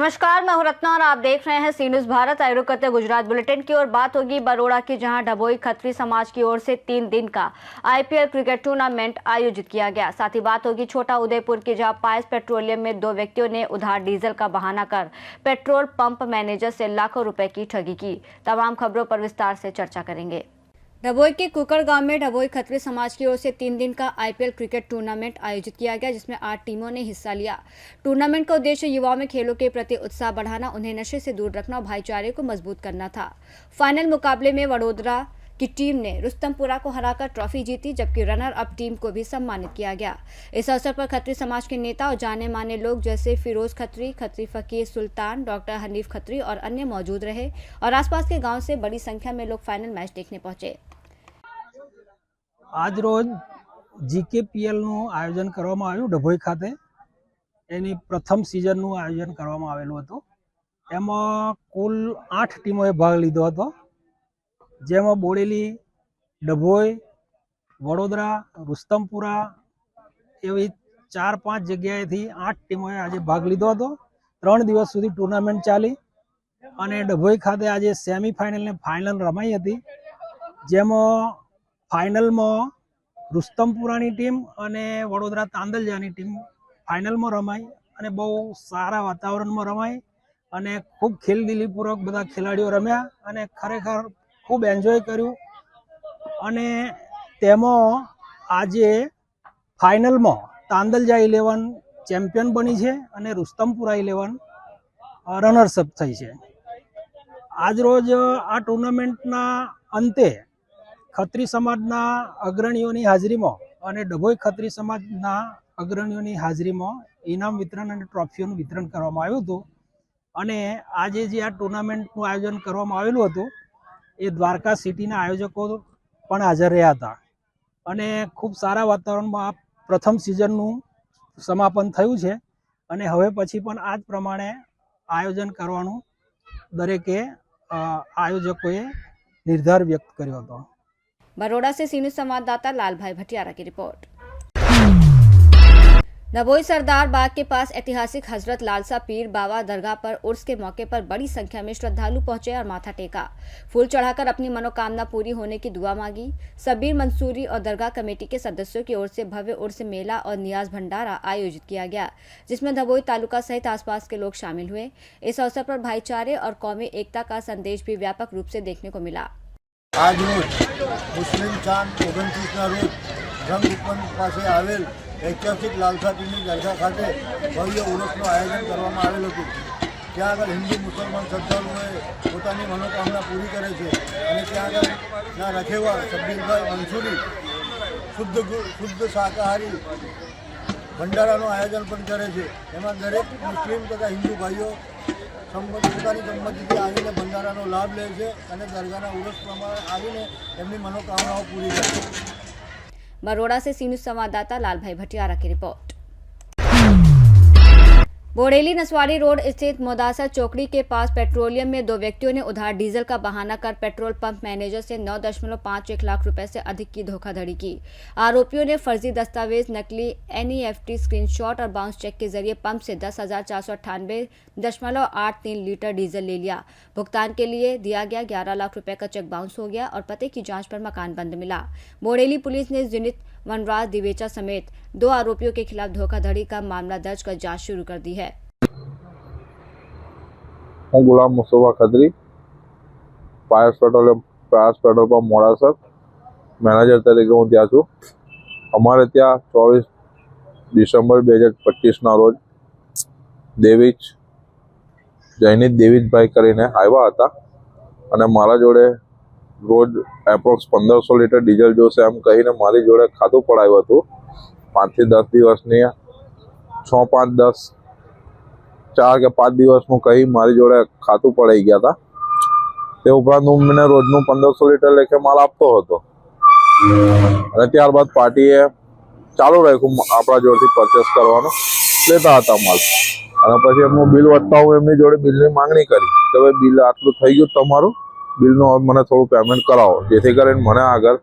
नमस्कार, मैं हूं रत्ना और आप देख रहे हैं सी न्यूज़ भारत। आयोग करते गुजरात बुलेटिन की ओर बात होगी बरोड़ा की, जहां डभोई खत्री समाज की ओर से 3 दिन का आईपीएल क्रिकेट टूर्नामेंट आयोजित किया गया। साथ ही बात होगी छोटा उदयपुर की, जहां पायस पेट्रोलियम में 2 व्यक्तियों ने उधार डीजल का बहाना कर पेट्रोल पंप मैनेजर से लाखों रुपए की ठगी की। तमाम खबरों पर विस्तार से चर्चा करेंगे। डभोई के कुकर गांव में डभोई खत्री समाज की ओर से 3 दिन का आईपीएल क्रिकेट टूर्नामेंट आयोजित किया गया, जिसमें 8 टीमों ने हिस्सा लिया। टूर्नामेंट का उद्देश्य युवाओं में खेलों के प्रति उत्साह बढ़ाना, उन्हें नशे से दूर रखना और भाईचारे को मजबूत करना था। फाइनल मुकाबले में वडोदरा की टीम ने रुस्तमपुरा को हराकर ट्रॉफी जीती, जबकि रनर अप टीम को भी सम्मानित किया गया। इस अवसर पर खत्री समाज के नेता और जाने माने लोग जैसे फिरोज खत्री, खत्री फकीर सुल्तान, डॉक्टर हनीफ खत्री और अन्य मौजूद रहे और आसपास के गांव से बड़ी संख्या में लोग फाइनल मैच देखने पहुंचे। आज रोज जीकेपीएल आयोजन करवामां आव्युं डभोई खाते। एनी प्रथम सीजन आयोजन करवामां आवेलुं हतुं। एमां कुल 8 टीमोए भाग लीधो हतो, जेमां बोडेली, डभोई, वडोदरा, रुस्तमपुरा एवी 4-5 जग्याएथी 8 टीमोए आज भाग लीधो हतो। 3 दिवस सुधी टूर्नामेंट चाली अने डभोई खाते आज सेमीफाइनल ने फाइनल रमाई हती, जेमां फाइनल में रुस्तमपुरानी टीम अने वडोदरा तांदलजानी टीम फाइनल में रमाई अने बहु सारा वातावरण में रमाई अने खूब खेलदिलीपूर्वक बधा खेलाड़ीओ रम्या अने खरेखर खूब एन्जॉय कर्युं। अने तेमां आजे फाइनल में तांदलजा 11 चेम्पियन बनी है अने रुस्तमपुरा 11 रनर्सअप थई छे। आज रोज आ टूर्नामेंटना अंते खत्री समाजना अग्रणीओनी हाजरीमां अने डभोई खत्री समाजना अग्रणीओनी हाजरीमां इनाम वितरण अने ट्रॉफीओनुं वितरण करवामां आव्युं हतुं। अने आजे जे आ टूर्नामेंटनुं आयोजन करवामां आवेलुं हतुं ए द्वारका सिटीना आयोजको पण हाजर रह्या हता अने खूब सारा वातावरणमां आ प्रथम सीजननुं समापन थयुं छे अने हवे पछी पण आ ज प्रमाणे आयोजन करवानुं दरेके आयोजकोए निर्धार व्यक्त कर्यो हतो। बरोड़ा से सी न्यूज़ संवाददाता लालभाई भटियारा की रिपोर्ट। डभोई सरदार बाग के पास ऐतिहासिक हजरत लालसा पीर बाबा दरगाह पर उर्स के मौके पर बड़ी संख्या में श्रद्धालु पहुंचे और माथा टेका। फूल चढ़ाकर अपनी मनोकामना पूरी होने की दुआ मांगी। सबीर मंसूरी और दरगाह कमेटी के सदस्यों की ओर से भव्य उर्स मेला और नियाज भंडारा आयोजित किया गया, जिसमें डभोई तालुका सहित आसपास के लोग शामिल हुए। इस अवसर पर भाईचारे और कौमी एकता का संदेश भी व्यापक रूप से देखने को मिला। आज रोज मुस्लिम चांद 29 रोज रंगरूपन पास आवेल ऐतिहासिक लालसा पीરની દરગાહ ખાતે ભવ્ય ઉર્સનું આયોજન કરવામાં આવેલ હતું। ત્યાં આગળ હિન્દુ મુસલમાન શ્રદ્ધાળુઓએ પોતાની મનોકામના પૂરી કરે છે અને ત્યાં આગળના રખેવા શબ્બીરભાઈ મંસૂરી શુદ્ધ શાકાહારી ભંડારાનું આયોજન પણ કરે છે। એમાં દરેક મુસ્લિમ તથા હિન્દુ ભાઈઓ પોતાની સંમતિથી આવીને ભંડારાનો લાભ લે છે અને દરગાહના ઉર્સ પ્રમાણે આવીને એમની મનોકામનાઓ પૂરી કરે છે। बरोड़ा से सी न्यूज़ संवाददाता लालभाई भटियारा की रिपोर्ट। बोडेली नसवाड़ी रोड स्थित मोदासा चौकड़ी के पास पेट्रोलियम में 2 व्यक्तियों ने उधार डीजल का बहाना कर पेट्रोल पंप मैनेजर से 9.51 लाख रुपए से अधिक की धोखाधड़ी की। आरोपियों ने फर्जी दस्तावेज, नकली NEFT स्क्रीनशॉट और बाउंस चेक के जरिए पंप से 10,498.83 लीटर डीजल ले लिया। भुगतान के लिए दिया गया 11 लाख रुपए का चेक बाउंस हो गया और पते की जांच पर मकान बंद मिला। बोडेली पुलिस ने जिनित वनराज दिवेचा समेत 2 आरोपियों के खिलाफ धोखाधड़ी का मामला दर्ज कर जांच शुरू कर दी है। हूँ गुलाम मुस्तफा खत्री, पायस पेट्रोल पंप मोड़ासर मैनेजर तरीके हूँ त्या छूँ। अमारे त्या 24 डिसेम्बर 2025 रोज देवीज जयनीत देवीजभाई करीने आव्या हता अने मारा जोड़े रोज एप्रोक्स 1500 लीटर डीजल जोशे एम कहीने मारी जोड़े खातुं पड़ाव्युं हतुं। 5 થી 10 दिवसनी 6, 5, 10, 4 કે 5 दिवसનું कही मारी जोड़े खातुं पड़ाई गया था। ते उपरांत हूँ मैंने रोजનું 1500 लीटर लेखे माल आपतो हतो અને ત્યારબાદ પાર્ટીએ ચાલુ રાખ્યું આપણા જોડેથી પરચેસ કરવાનું, લેતા હતા માલ અને પછી એમનું બિલ વધતા હું એમની જોડે બિલની માંગણી કરી કે ભાઈ બિલ આટલું થઈ ગયું તમારું, બિલનું હવે મને થોડું પેમેન્ટ કરાવો જેથી કરીને મને આગળ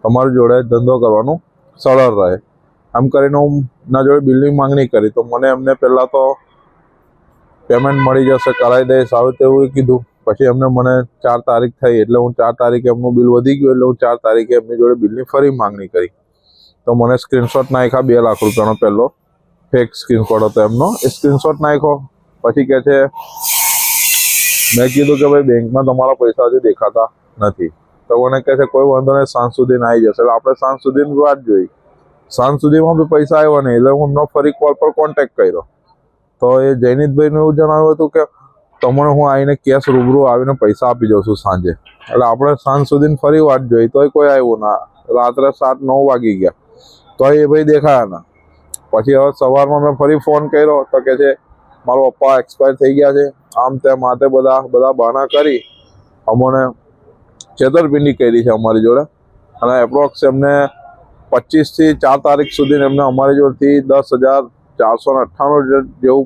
તમારી જોડે ધંધો કરવાનું સરળ રહે। એમ કરીને હું ના જોડે બિલની માંગણી કરી તો મને એમને પહેલાં તો પેમેન્ટ મળી જશે, કરાવી દઈશ આવે તેવું કીધું. પછી એમને મને 4 તારીખ થઈ એટલે હું 4 તારીખે એમનું બિલ વધી ગયું એટલે હું 4 તારીખે એમની જોડે બિલની ફરી માંગણી કરી. તો મને સ્ક્રીનશોટ નાખ્યા 2 લાખ રૂપિયાનો પહેલો ફેક સ્ક્રીનશોટ હતો એમનો. એ સ્ક્રીનશોટ નાખ્યો પછી કહે છે, મેં કીધું કે ભાઈ બેંકમાં તમારા પૈસા હજુ દેખાતા નથી. તો મને કહે છે કોઈ વાંધો નહીં, સાંજ સુધી આવી જશે. એટલે આપણે સાંજ સુધીની વાત જોઈ. સાંજ સુધીમાં બી પૈસા આવ્યા નહીં એટલે હું એમનો ફરી કોલ પર કોન્ટેક્ટ કર્યો. તો એ જયનીતભાઈને એવું જણાવ્યું હતું કે તમને હું આવીને કેશ રૂબરૂ આવીને પૈસા આપી જાઉં છું સાંજે. એટલે આપણે સાંજ સુધીની ફરી વાત જોઈ તોય કોઈ આવ્યું ના. રાત્રે 7-9 વાગી ગયા તો એ ભાઈ દેખાયા ના. પછી હવે સવારમાં મેં ફરી ફોન કર્યો તો કે છે મારો પપ્પા એક્સપાયર થઈ ગયા છે, આમ તેમ માથે બધા બહાના કરી અમને છેતરપિંડી કરી છે અમારી જોડે. અને એપ્રોક્સ એમને 25 થી 4 તારીખ સુધી એમને અમારી જોડેથી 10,498 જેવું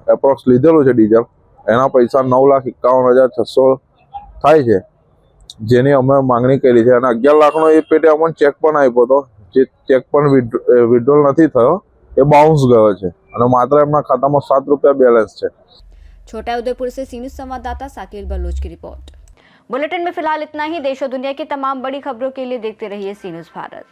એપ્રોક્સ લીધેલું છે ડીઝલ. એના પૈસા 9,51,600 થાય છે, જેની અમે માંગણી કરી છે. અને 11 લાખનો એ પેટે અમને ચેક પણ આપ્યો હતો, જે ચેક પણ વિડ્રોલ નથી થયો, એ બાઉન્સ ગયો છે. અને માત્ર એમના ખાતામાં 7 રૂપિયા બેલેન્સ છે. छोटाउदेपुर से सी न्यूज़ संवाददाता साकिल बलोच की रिपोर्ट। बुलेटिन में फिलहाल इतना ही। देश और दुनिया की तमाम बड़ी खबरों के लिए देखते रहिए सी न्यूज़ भारत।